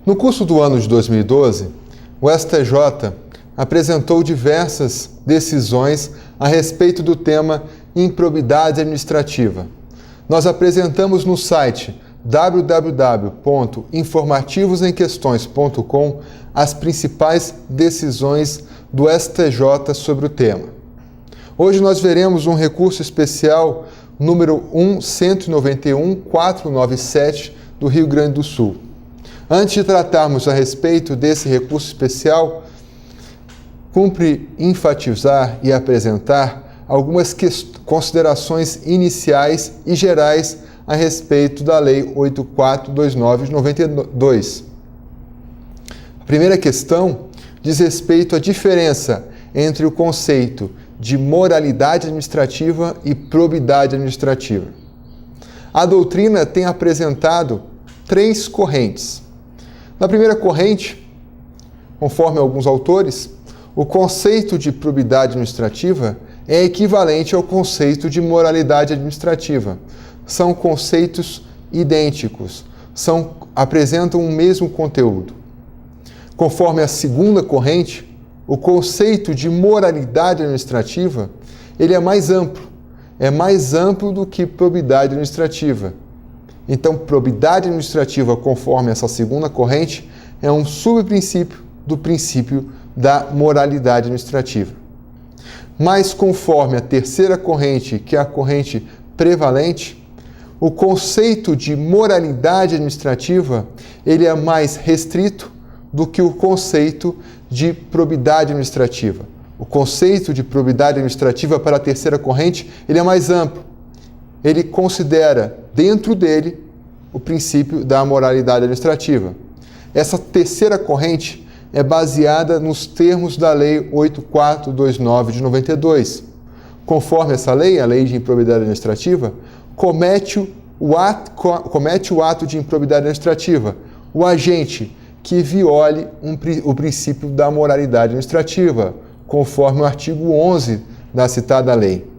No curso do ano de 2012, o STJ apresentou diversas decisões a respeito do tema improbidade administrativa. Nós apresentamos no site www.informativosemquestões.com as principais decisões do STJ sobre o tema. Hoje nós veremos um recurso especial número 1.191.497 do Rio Grande do Sul. Antes de tratarmos a respeito desse recurso especial, cumpre enfatizar e apresentar algumas considerações iniciais e gerais a respeito da Lei 8429 de 92. A primeira questão diz respeito à diferença entre o conceito de moralidade administrativa e probidade administrativa. A doutrina tem apresentado três correntes. Na primeira corrente, conforme alguns autores, o conceito de probidade administrativa é equivalente ao conceito de moralidade administrativa. São conceitos idênticos, apresentam o mesmo conteúdo. Conforme a segunda corrente, o conceito de moralidade administrativa ele é mais amplo do que probidade administrativa. Então, probidade administrativa, conforme essa segunda corrente, é um subprincípio do princípio da moralidade administrativa. Mas, conforme a terceira corrente, que é a corrente prevalente, o conceito de moralidade administrativa ele é mais restrito do que o conceito de probidade administrativa. O conceito de probidade administrativa para a terceira corrente ele é mais amplo. Ele considera dentro dele o princípio da moralidade administrativa. Essa terceira corrente é baseada nos termos da Lei 8429 de 92. Conforme essa lei, a Lei de Improbidade Administrativa, comete o ato de improbidade administrativa o agente que viole o princípio da moralidade administrativa, conforme o artigo 11 da citada lei.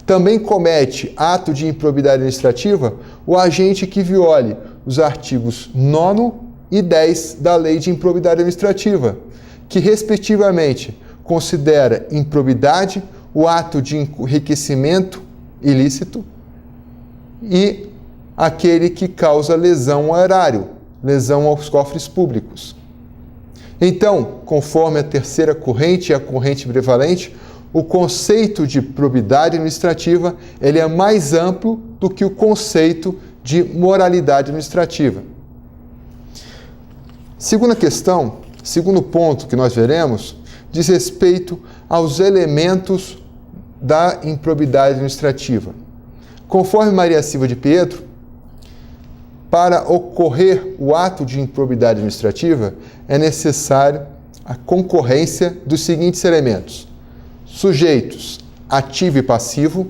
Também comete ato de improbidade administrativa o agente que viole os artigos 9º e 10 da Lei de Improbidade Administrativa, que, respectivamente, considera improbidade o ato de enriquecimento ilícito e aquele que causa lesão ao erário, lesão aos cofres públicos. Então, conforme a terceira corrente e a corrente prevalente, o conceito de probidade administrativa ele é mais amplo do que o conceito de moralidade administrativa. Segunda questão, segundo ponto que nós veremos, diz respeito aos elementos da improbidade administrativa. Conforme Maria Silva de Pietro, para ocorrer o ato de improbidade administrativa, é necessário a concorrência dos seguintes elementos: sujeitos ativo e passivo,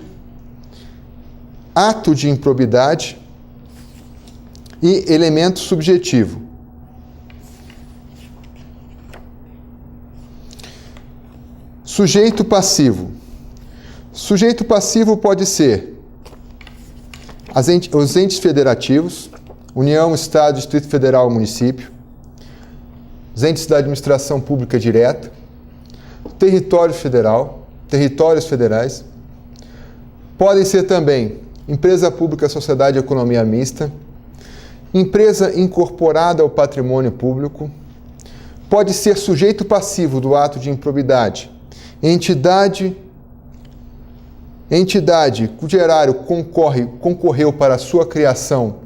ato de improbidade e elemento subjetivo. Sujeito passivo. Sujeito passivo pode ser os entes federativos, União, Estado, Distrito Federal, Município, os entes da administração pública direta, território federal, territórios federais. Podem ser também empresa pública, sociedade e economia mista, empresa incorporada ao patrimônio público. Pode ser sujeito passivo do ato de improbidade, entidade cujo erário concorreu para a sua criação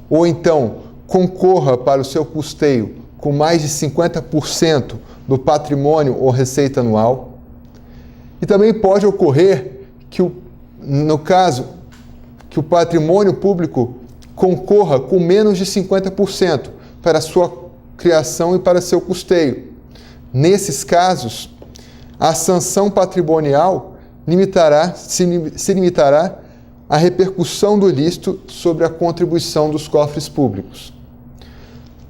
ou então concorra para o seu custeio com mais de 50% do patrimônio ou receita anual. E também pode ocorrer no caso, que o patrimônio público concorra com menos de 50% para a sua criação e para seu custeio. Nesses casos, a sanção patrimonial se limitará à repercussão do ilícito sobre a contribuição dos cofres públicos.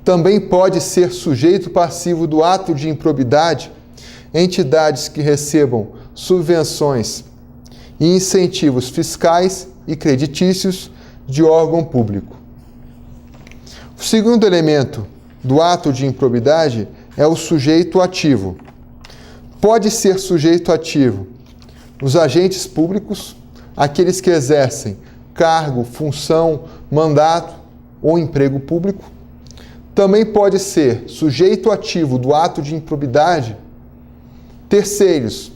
Também pode ser sujeito passivo do ato de improbidade entidades que recebam subvenções e incentivos fiscais e creditícios de órgão público. O segundo elemento do ato de improbidade é o sujeito ativo. Pode ser sujeito ativo os agentes públicos, aqueles que exercem cargo, função, mandato ou emprego público. Também pode ser sujeito ativo do ato de improbidade terceiros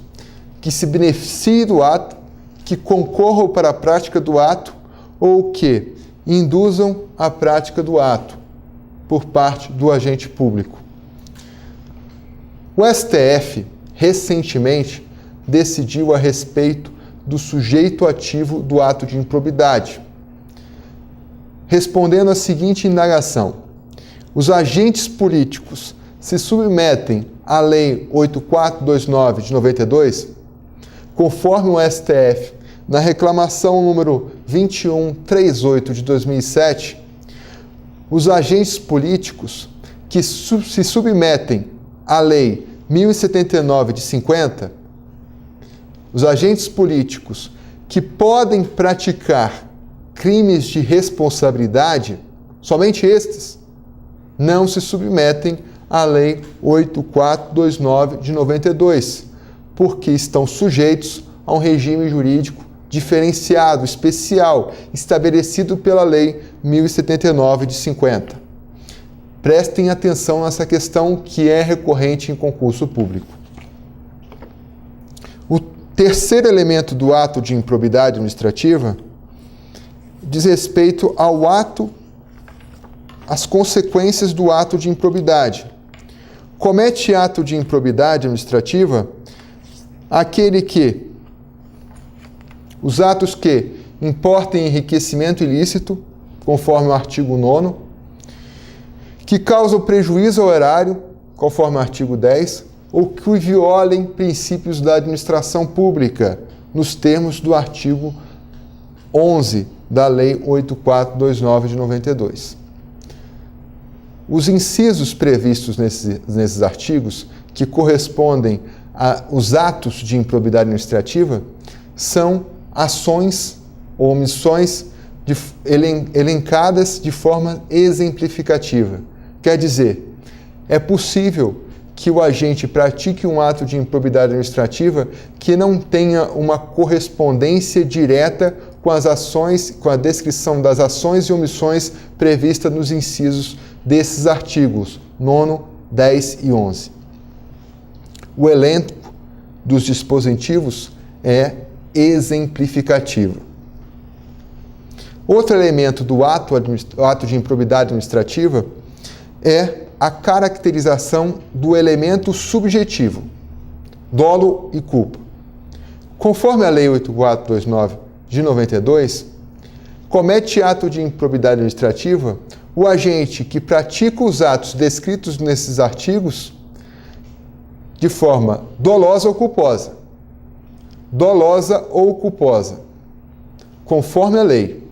que se beneficiem do ato, que concorram para a prática do ato ou que induzam a prática do ato por parte do agente público. O STF, recentemente, decidiu a respeito do sujeito ativo do ato de improbidade, respondendo a seguinte indagação: os agentes políticos se submetem à Lei 8429 de 92, conforme o STF, na reclamação número 2138 de 2007, os agentes políticos que se submetem à Lei 1079 de 50, os agentes políticos que podem praticar crimes de responsabilidade, somente estes, não se submetem à Lei 8429 de 92, porque estão sujeitos a um regime jurídico diferenciado, especial, estabelecido pela Lei 1079 de 50. Prestem atenção nessa questão que é recorrente em concurso público. O terceiro elemento do ato de improbidade administrativa diz respeito ao ato, às consequências do ato de improbidade. Comete ato de improbidade administrativa aquele que os atos que importem enriquecimento ilícito, conforme o artigo 9º, que causam prejuízo ao erário, conforme o artigo 10º, ou que violem princípios da administração pública, nos termos do artigo 11 da Lei 8429 de 92. Os incisos previstos nesses artigos, que correspondem aos atos de improbidade administrativa, são ações ou omissões elencadas de forma exemplificativa. Quer dizer, é possível que o agente pratique um ato de improbidade administrativa que não tenha uma correspondência direta com as ações, com a descrição das ações e omissões previstas nos incisos desses artigos 9º, 10 e 11. O elenco dos dispositivos é exemplificativo. Outro elemento do ato de improbidade administrativa é a caracterização do elemento subjetivo, dolo e culpa. Conforme a Lei 8429 de 92, comete ato de improbidade administrativa o agente que pratica os atos descritos nesses artigos de forma dolosa ou culposa. Dolosa ou culposa, conforme a lei.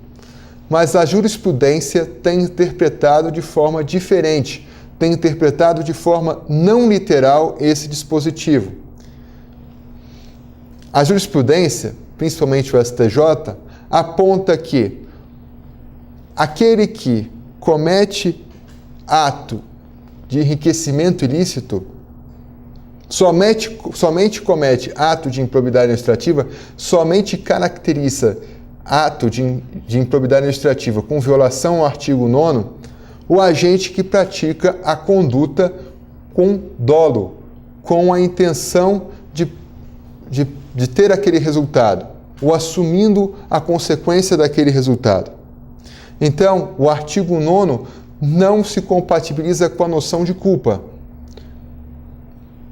Mas a jurisprudência tem interpretado de forma diferente, tem interpretado de forma não literal esse dispositivo. A jurisprudência, principalmente o STJ, aponta que aquele que comete ato de enriquecimento ilícito somente comete ato de improbidade administrativa, somente caracteriza ato de improbidade administrativa com violação ao artigo 9º, o agente que pratica a conduta com dolo, com a intenção de ter aquele resultado, ou assumindo a consequência daquele resultado. Então, o artigo 9º não se compatibiliza com a noção de culpa,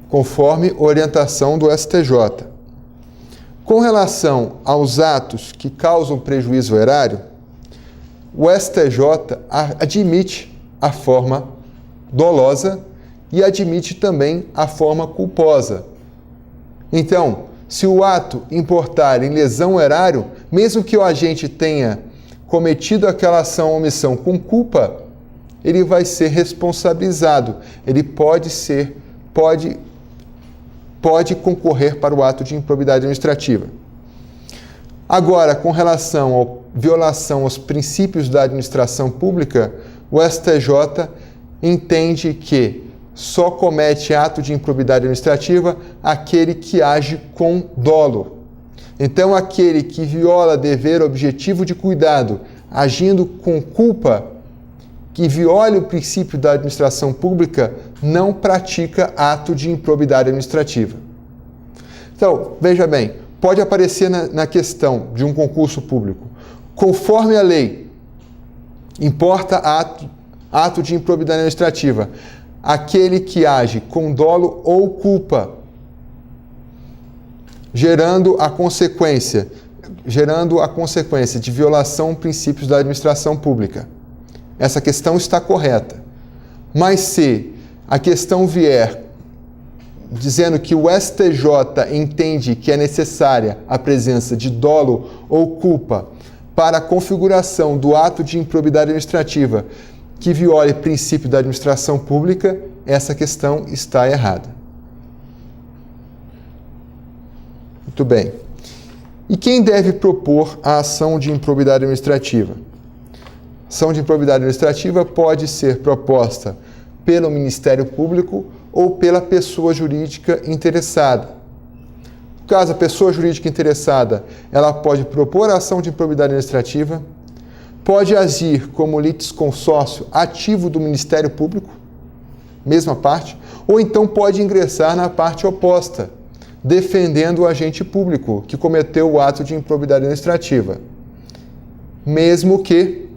conforme orientação do STJ. Com relação aos atos que causam prejuízo ao erário, o STJ admite a forma dolosa e admite também a forma culposa. Então, se o ato importar em lesão ao erário, mesmo que o agente tenha cometido aquela ação ou omissão com culpa, ele vai ser responsabilizado. Ele pode concorrer para o ato de improbidade administrativa. Agora, com relação à violação aos princípios da administração pública, o STJ entende que só comete ato de improbidade administrativa aquele que age com dolo. Então, aquele que viola dever objetivo de cuidado, agindo com culpa, que viole o princípio da administração pública, não pratica ato de improbidade administrativa. Então, veja bem, pode aparecer na questão de um concurso público. Conforme a lei, importa ato de improbidade administrativa aquele que age com dolo ou culpa, gerando a consequência de violação de princípios da administração pública. Essa questão está correta. Mas se a questão vier dizendo que o STJ entende que é necessária a presença de dolo ou culpa para a configuração do ato de improbidade administrativa que viole princípio da administração pública, essa questão está errada. Muito bem. E quem deve propor a ação de improbidade administrativa? A ação de improbidade administrativa pode ser proposta pelo Ministério Público ou pela pessoa jurídica interessada. No caso, a pessoa jurídica interessada, ela pode propor a ação de improbidade administrativa, pode agir como litisconsórcio ativo do Ministério Público, mesma parte, ou então pode ingressar na parte oposta, defendendo o agente público que cometeu o ato de improbidade administrativa, mesmo que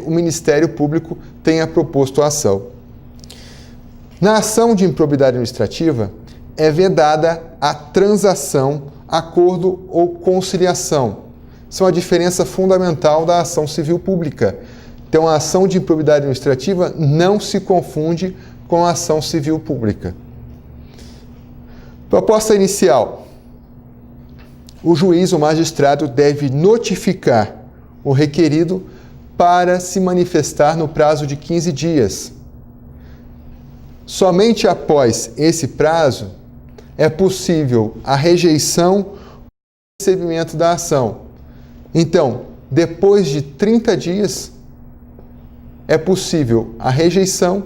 o Ministério Público tenha proposto a ação. Na ação de improbidade administrativa, é vedada a transação, acordo ou conciliação. Isso é uma diferença fundamental da ação civil pública. Então, a ação de improbidade administrativa não se confunde com a ação civil pública. Proposta inicial. O juiz ou magistrado deve notificar o requerido para se manifestar no prazo de 15 dias. Somente após esse prazo é possível a rejeição ou recebimento da ação. Então, depois de 30 dias, é possível a rejeição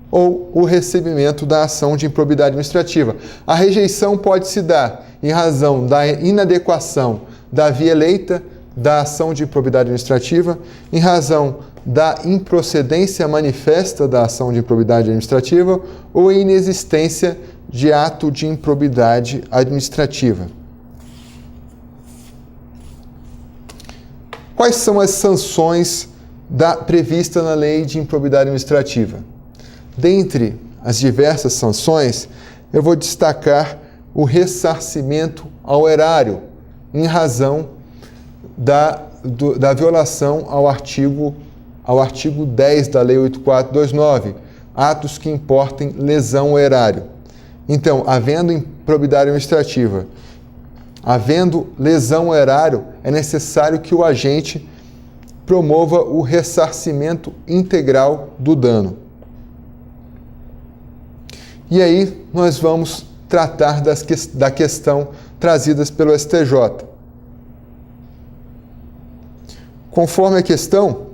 ou o recebimento da ação de improbidade administrativa. A rejeição pode se dar em razão da inadequação da via eleita da ação de improbidade administrativa, em razão da improcedência manifesta da ação de improbidade administrativa ou inexistência de ato de improbidade administrativa. Quais são as sanções previstas na lei de improbidade administrativa? Dentre as diversas sanções, eu vou destacar o ressarcimento ao erário, em razão da violação ao artigo 10 da Lei 8429, atos que importem lesão ao erário. Então, havendo improbidade administrativa, havendo lesão ao erário, é necessário que o agente promova o ressarcimento integral do dano. E aí nós vamos tratar da questão trazidas pelo STJ. Conforme a questão,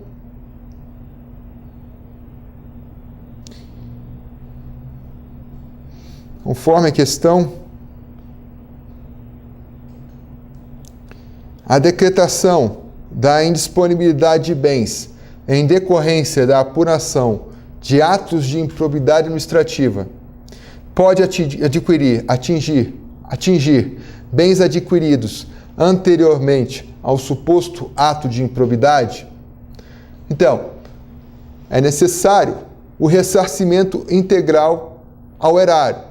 a decretação da indisponibilidade de bens em decorrência da apuração de atos de improbidade administrativa pode atingir bens adquiridos anteriormente ao suposto ato de improbidade. Então, é necessário o ressarcimento integral ao erário,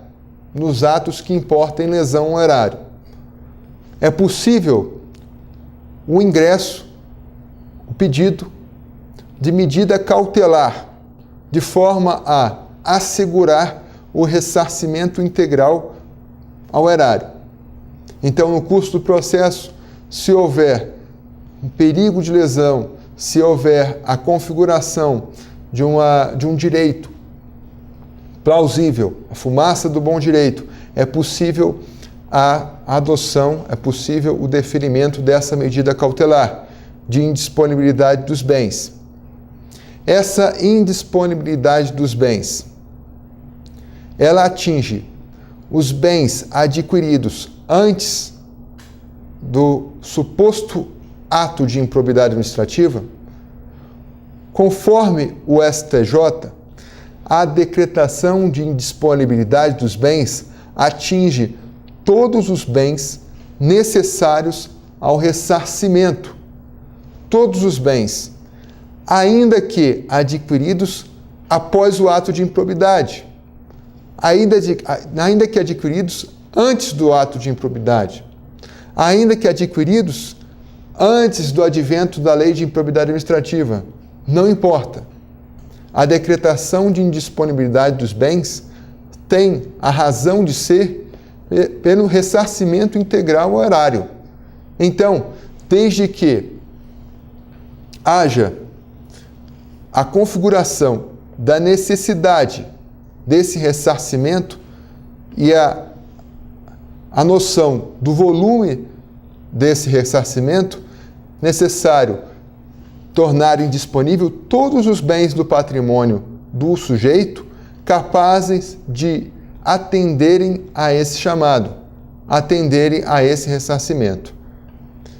nos atos que importem lesão ao erário. É possível o ingresso, o pedido de medida cautelar, de forma a assegurar o ressarcimento integral ao erário. Então, no curso do processo, se houver um perigo de lesão, se houver a configuração de um direito plausível, a fumaça do bom direito, é possível a adoção, é possível o deferimento dessa medida cautelar de indisponibilidade dos bens. Essa indisponibilidade dos bens, ela atinge os bens adquiridos antes do suposto ato de improbidade administrativa. Conforme o STJ, a decretação de indisponibilidade dos bens atinge todos os bens necessários ao ressarcimento. Todos os bens, ainda que adquiridos após o ato de improbidade, ainda que adquiridos antes do ato de improbidade, ainda que adquiridos antes do advento da lei de improbidade administrativa, não importa. A decretação de indisponibilidade dos bens tem a razão de ser pelo ressarcimento integral ao erário. Então, desde que haja a configuração da necessidade desse ressarcimento e a noção do volume desse ressarcimento, necessário tornar indisponível todos os bens do patrimônio do sujeito capazes de atenderem a esse chamado, atenderem a esse ressarcimento.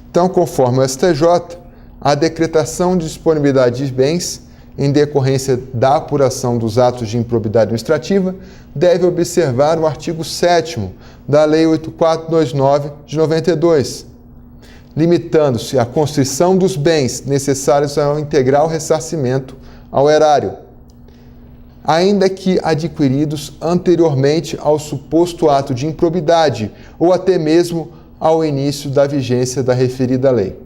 Então, conforme o STJ, a decretação de disponibilidade de bens em decorrência da apuração dos atos de improbidade administrativa deve observar o artigo 7º da Lei 8429 de 92, limitando-se à constrição dos bens necessários ao integral ressarcimento ao erário, ainda que adquiridos anteriormente ao suposto ato de improbidade ou até mesmo ao início da vigência da referida lei.